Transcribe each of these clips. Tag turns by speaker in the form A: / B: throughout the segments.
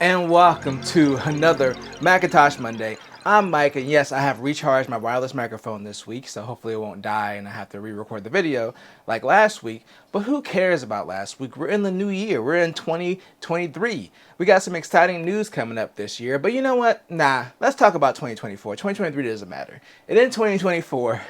A: And welcome to another Macintosh Monday. I'm Mike, and yes, I have recharged my wireless microphone this week, so hopefully it won't die and I have to re-record the video like last week. But who cares about last week? We're in the new year. We're in 2023. We got some exciting news coming up this year, but you know what? Nah, let's talk about 2024. 2023 doesn't matter. And in 2024,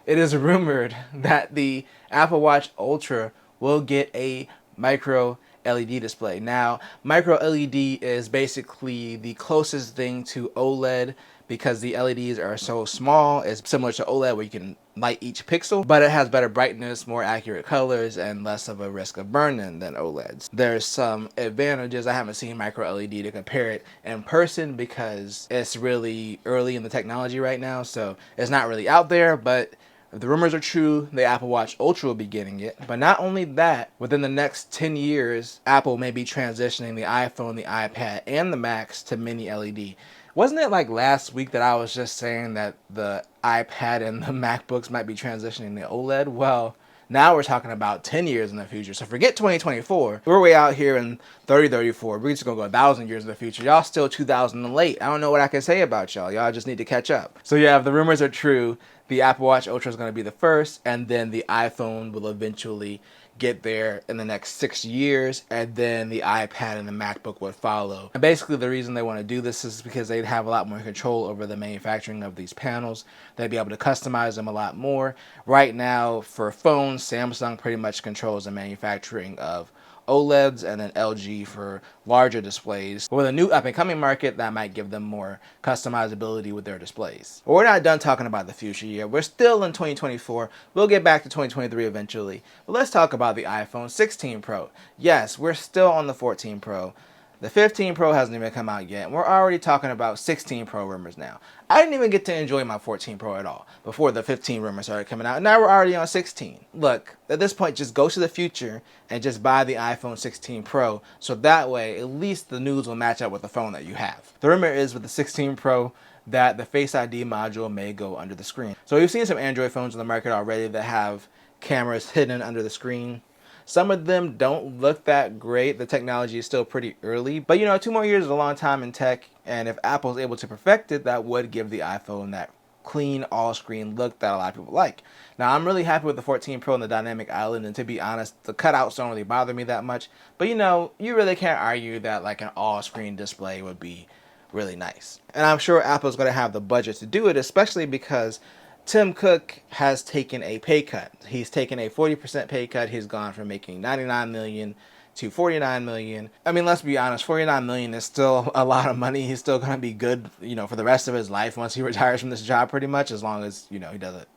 A: it is rumored that the Apple Watch Ultra will get a micro LED display. Now, micro LED is basically the closest thing to OLED because the LEDs are so small. It's similar to OLED where you can light each pixel, but it has better brightness, more accurate colors, and less of a risk of burn-in than OLEDs. There's some advantages. I haven't seen micro LED to compare it in person because it's really early in the technology right now, so it's not really out there, but if the rumors are true, the Apple Watch Ultra will be getting it. But not only that, within the next 10 years, Apple may be transitioning the iPhone, the iPad, and the Macs to mini LED. Wasn't it like last week that I was just saying that the iPad and the MacBooks might be transitioning to OLED? Well, now we're talking about 10 years in the future. So forget 2024. We're way out here in 3034. We're just going to go 1,000 years in the future. Y'all still 2000 and late. I don't know what I can say about y'all. Y'all just need to catch up. So yeah, if the rumors are true, the Apple Watch Ultra is going to be the first, and then the iPhone will eventually get there in the next 6 years, and then the iPad and the MacBook would follow. And basically the reason they want to do this is because they'd have a lot more control over the manufacturing of these panels. They'd be able to customize them a lot more. Right now, for phones, Samsung pretty much controls the manufacturing of OLEDs, and then LG for larger displays. But with a new up-and-coming market, that might give them more customizability with their displays. But we're not done talking about the future yet. We're still in 2024. We'll get back to 2023 eventually. But let's talk about the iPhone 16 Pro. Yes, we're still on the 14 Pro. The 15 Pro hasn't even come out yet, and we're already talking about 16 Pro rumors now. I didn't even get to enjoy my 14 Pro at all before the 15 rumors started coming out, and now we're already on 16. Look, at this point, just go to the future and just buy the iPhone 16 Pro, so that way, at least the news will match up with the phone that you have. The rumor is with the 16 Pro that the Face ID module may go under the screen. So we've seen some Android phones on the market already that have cameras hidden under the screen. Some of them don't look that great. The technology is still pretty early. But you know, 2 more years is a long time in tech. And if Apple's able to perfect it, that would give the iPhone that clean all-screen look that a lot of people like. Now, I'm really happy with the 14 Pro and the dynamic island. And to be honest, the cutouts don't really bother me that much. But you know, you really can't argue that like an all-screen display would be really nice. And I'm sure Apple's going to have the budget to do it, especially because Tim Cook has taken a pay cut. He's taken a 40% pay cut. He's gone from making $99 million to $49 million. I mean, let's be honest, $49 million is still a lot of money. He's still going to be good, you know, for the rest of his life once he retires from this job pretty much, as long as, you know, he doesn't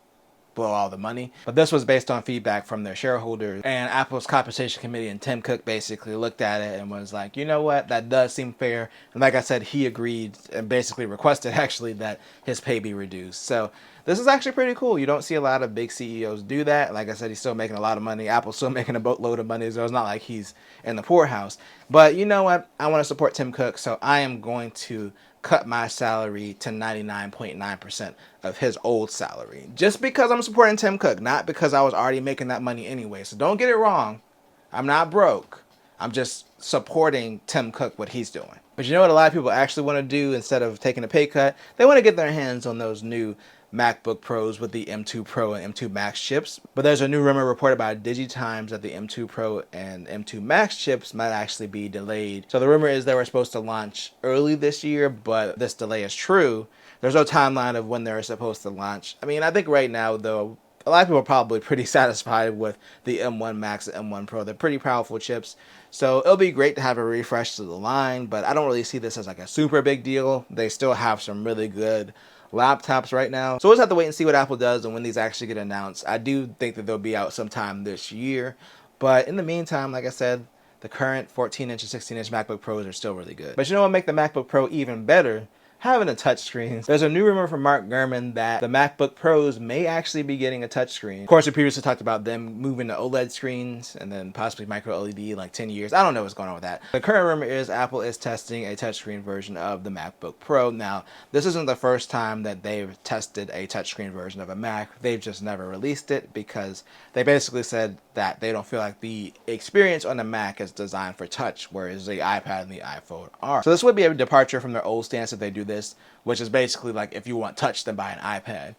A: blow all the money. But this was based on feedback from their shareholders, and Apple's compensation committee and Tim Cook basically looked at it and was like, you know what, that does seem fair. And like I said, he agreed and basically requested actually that his pay be reduced. So this is actually pretty cool. You don't see a lot of big CEOs do that. Like I said, he's still making a lot of money. Apple's still making a boatload of money, so it's not like he's in the poorhouse. But you know what? I want to support Tim Cook, so I am going to cut my salary to 99.9% of his old salary. Just because I'm supporting Tim Cook, not because I was already making that money anyway. So don't get it wrong. I'm not broke. I'm just supporting Tim Cook, what he's doing. But you know what a lot of people actually want to do instead of taking a pay cut? They want to get their hands on those new MacBook Pros with the M2 Pro and M2 Max chips. But there's a new rumor reported by DigiTimes that the M2 Pro and M2 Max chips might actually be delayed. So the rumor is they were supposed to launch early this year, but this delay is true. There's no timeline of when they're supposed to launch. I mean, I think right now, though, a lot of people are probably pretty satisfied with the M1 Max and M1 Pro. They're pretty powerful chips. So it'll be great to have a refresh to the line, but I don't really see this as like a super big deal. They still have some really good laptops right now. So we'll just have to wait and see what Apple does and when these actually get announced. I do think that they'll be out sometime this year. But in the meantime, like I said, the current 14-inch and 16-inch MacBook Pros are still really good. But you know what make the MacBook Pro even better? having a touchscreen. There's a new rumor from Mark Gurman that the MacBook Pros may actually be getting a touchscreen. Of course, we previously talked about them moving to OLED screens and then possibly micro LED in like 10 years. I don't know what's going on with that. The current rumor is Apple is testing a touchscreen version of the MacBook Pro. Now, this isn't the first time that they've tested a touchscreen version of a Mac. They've just never released it because they basically said that they don't feel like the experience on the Mac is designed for touch, whereas the iPad and the iPhone are. So this would be a departure from their old stance if they do this, which is basically like if you want touch, then buy an iPad.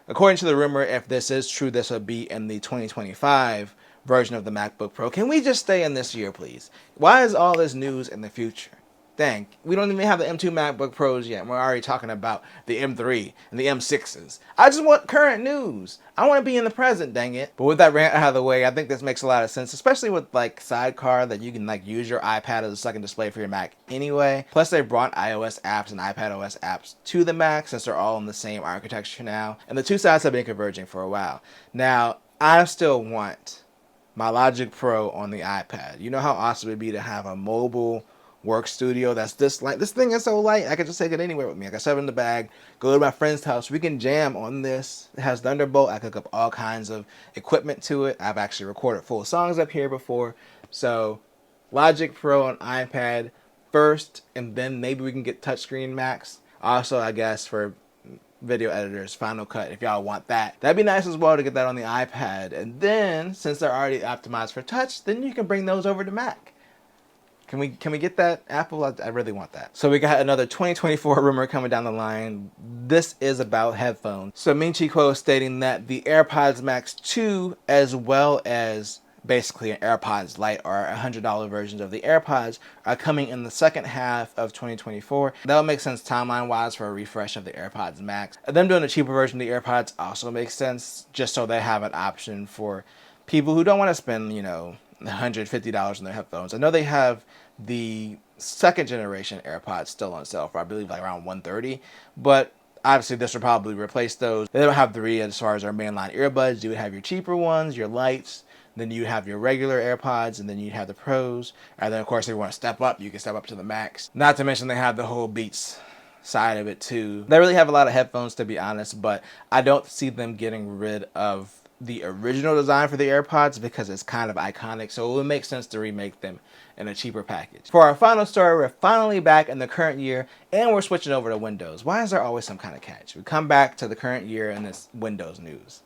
A: According to the rumor, if this is true, this would be in the 2025 version of the MacBook Pro. Can we just stay in this year, please? Why is all this news in the future? Dang, we don't even have the M2 MacBook Pros yet. We're already talking about the M3 and the M6s. I just want current news. I want to be in the present, dang it. But with that rant out of the way, I think this makes a lot of sense, especially with like Sidecar, that you can like use your iPad as a second display for your Mac anyway. Plus they brought iOS apps and iPadOS apps to the Mac since they're all in the same architecture now. And the two sides have been converging for a while. Now, I still want my Logic Pro on the iPad. You know how awesome it would be to have a mobile work studio that's this light. This thing is so light, I can just take it anywhere with me. I can shove it in the bag, go to my friend's house, we can jam on this. It has Thunderbolt. I could hook up all kinds of equipment to it. I've actually recorded full songs up here before. So Logic Pro on iPad first, and then maybe we can get touchscreen Macs. Also, I guess for video editors, Final Cut, if y'all want that. That'd be nice as well to get that on the iPad. And then, since they're already optimized for touch, then you can bring those over to Mac. Can we get that, Apple? I really want that. So we got another 2024 rumor coming down the line. This is about headphones. So Ming Chi Kuo stating that the AirPods Max 2, as well as basically an AirPods Lite or $100 versions of the AirPods, are coming in the second half of 2024. That'll make sense timeline-wise for a refresh of the AirPods Max. Them doing a cheaper version of the AirPods also makes sense, just so they have an option for people who don't want to spend, you know, $150 on their headphones. I know they have the second generation AirPods still on sale for I believe like around $130, but obviously this will probably replace those. They don't have three as far as our mainline earbuds. You would have your cheaper ones, your Lites, then you have your regular AirPods, and then you'd have the Pros. And then of course if you want to step up, you can step up to the Max. Not to mention they have the whole Beats side of it too. They really have a lot of headphones, to be honest, but I don't see them getting rid of the original design for the AirPods because it's kind of iconic, so it would make sense to remake them in a cheaper package. For our final story, we're finally back in the current year and we're switching over to Windows. Why is there always some kind of catch? We come back to the current year and it's Windows news.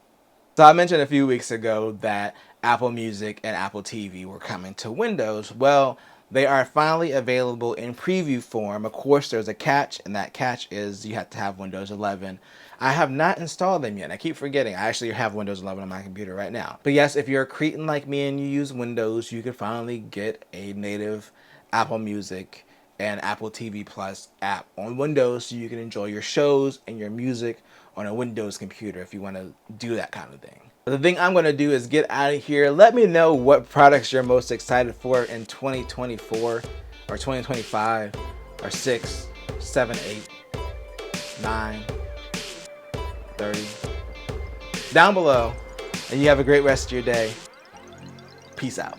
A: So I mentioned a few weeks ago that Apple Music and Apple TV were coming to Windows. Well, they are finally available in preview form. Of course, there's a catch, and that catch is you have to have Windows 11. I have not installed them yet. I keep forgetting. I actually have Windows 11 on my computer right now. But yes, if you're a cretin like me and you use Windows, you can finally get a native Apple Music and Apple TV Plus app on Windows so you can enjoy your shows and your music on a Windows computer if you want to do that kind of thing. But the thing I'm going to do is get out of here. Let me know what products you're most excited for in 2024 or 2025 or 6, 7, 8, 9, 30. Down below. And you have a great rest of your day. Peace out.